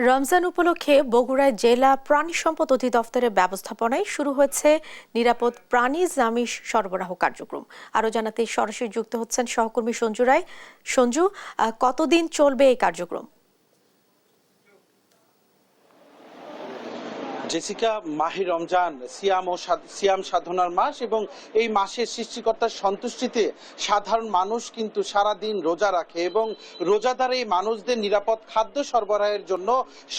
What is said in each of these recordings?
রমজান উপলক্ষে বগুড়ায় জেলা প্রাণী সম্পদ অধিদপ্তরের ব্যবস্থাপনায় শুরু হয়েছে নিরাপদ প্রাণী আমিষ সরবরাহ কার্যক্রম। আরো জানাতে সরাসরি যুক্ত হচ্ছেন সহকর্মী সঞ্জু রায়। সঞ্জু, কতদিন চলবে এই কার্যক্রম? জেসিকা, মাহে রমজান সিয়াম সাধনার মাস এবং এই মাসের সৃষ্টিকর্তার সন্তুষ্টিতে সাধারণ মানুষ কিন্তু সারা দিন রোজা রাখে এবং রোজাদার এই মানুষদের নিরাপদ খাদ্য সরবরাহের জন্য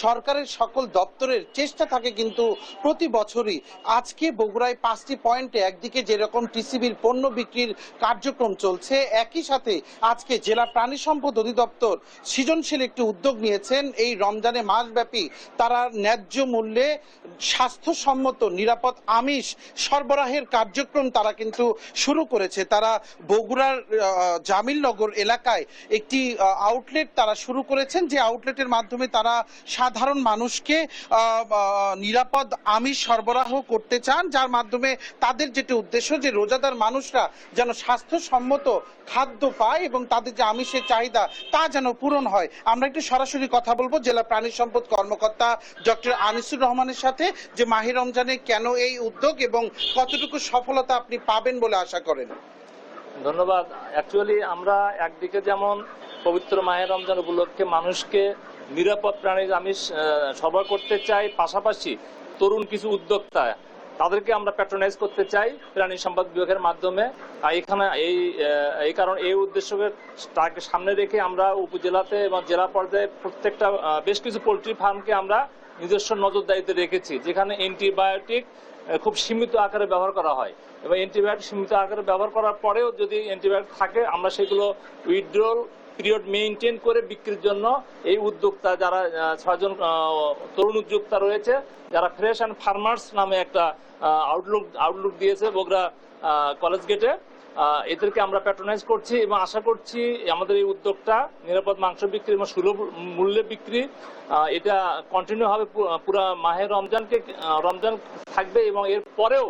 সরকারের সকল দপ্তরের চেষ্টা থাকে কিন্তু প্রতি বছরই। আজকে বগুড়ায় 5টি পয়েন্টে একদিকে যেরকম টিসিবির পণ্য বিক্রির কার্যক্রম চলছে, একই সাথে আজকে জেলা প্রাণী সম্পদ অধিদপ্তর সৃজনশীল একটি উদ্যোগ নিয়েছেন। এই রমজানে মাসব্যাপী তারা ন্যায্য মূল্যে স্বাস্থ্যসম্মত নিরাপদ আমিষ সরবরাহের কার্যক্রম তারা কিন্তু শুরু করেছে। তারা বগুড়ার জামিলনগর এলাকায় একটি আউটলেট তারা শুরু করেছেন, যে আউটলেটের মাধ্যমে তারা সাধারণ মানুষকে নিরাপদ আমিষ সরবরাহ করতে চান, যার মাধ্যমে তাদের যেটি উদ্দেশ্য যে রোজাদার মানুষরা যেন স্বাস্থ্যসম্মত খাদ্য পায় এবং তাদের যে আমিষের চাহিদা তা যেন পূরণ হয়। আমরা একটু সরাসরি কথা বলবো জেলা প্রাণী সম্পদ কর্মকর্তা ডক্টর আনিসুর রহমানের সাথে, যে মাহে রমজানে কেন এই উদ্যোগ এবং কতটুকু সফলতা আপনি পাবেন বলে আশা করেন। ধন্যবাদ। অ্যাকচুয়ালি আমরা একদিকে যেমন পবিত্র মাহে রমজান উপলক্ষে মানুষকে নিরাপদ প্রাণীর আমিষ সরবরাহ করতে চাই, পাশাপাশি তরুণ কিছু উদ্যোক্তা তাদেরকে আমরা প্যাট্রোনাইজ করতে চাই প্রাণী সম্পদ বিভাগের মাধ্যমে। এখানে এই কারণ এই উদ্দেশ্যকে তাকে সামনে রেখে আমরা উপজেলাতে এবং জেলা পর্যায়ে প্রত্যেকটা বেশ কিছু পোলট্রি ফার্মকে আমরা নিজস্ব নজরদারিতে রেখেছি, যেখানে অ্যান্টিবায়োটিক খুব সীমিত আকারে ব্যবহার করা হয় এবং অ্যান্টিবায়োটিক সীমিত আকারে ব্যবহার করার পরেও যদি অ্যান্টিবায়োটিক থাকে আমরা সেগুলো উইথড্রল পিরিয়ড মেইনটেইন করে বিক্রির জন্য এই উদ্যোক্তা যারা 6 জন তরুণ উদ্যোক্তা রয়েছে, যারা ফ্রেশ অ্যান্ড ফার্মার্স নামে একটা আউটলুক দিয়েছে বগুড়া কলেজ গেটে, এদেরকে আমরা প্যাট্রোনাইজ করছি এবং আশা করছি আমাদের এই উদ্যোগটা নিরাপদ মাংস বিক্রি এবং সুলভ মূল্যে বিক্রি এটা কন্টিনিউ হবে পুরা মাহে রমজান থাকবে এবং এর পরেও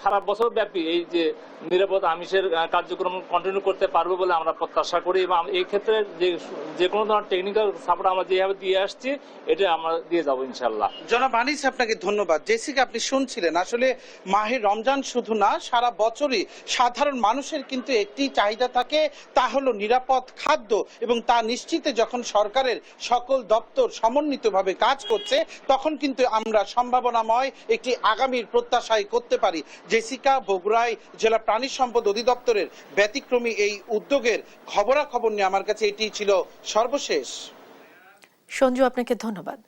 সারা বছর ব্যাপী এই যে নিরাপদ আমিষের কার্যক্রম কন্টিনিউ করতে পারবো বলে আমরা প্রত্যাশা করি এবং এই ক্ষেত্রে যে কোনো ধরনের টেকনিক্যাল সাপোর্ট আমরা যেভাবে দিয়ে আসছি এটা আমরা দিয়ে যাবো ইনশাল্লাহ। জনাব আনিস, আপনাকে ধন্যবাদ। জেসিকা, আপনি শুনছিলেন, আসলে মাহে রমজান শুধু না, সারা বছরই সাধারণ মানুষের কিন্তু একটি চাহিদা থাকে, তা হলো নিরাপদ খাদ্য, এবং তা নিশ্চিতে যখন সরকারের সকল দপ্তর সমন্বিতভাবে কাজ করছে তখন কিন্তু আমরা সম্ভাবনাময় একটি আগামীর প্রত্যাশাই করতে পারি। জেসিকা, বগুড়ায় জেলা প্রাণী সম্পদ অধিদপ্তরের ব্যতিক্রমী এই উদ্যোগের খবরাখবর নিয়ে আমার কাছে এটি ছিল সর্বশেষ। সঞ্জু, আপনাকে ধন্যবাদ।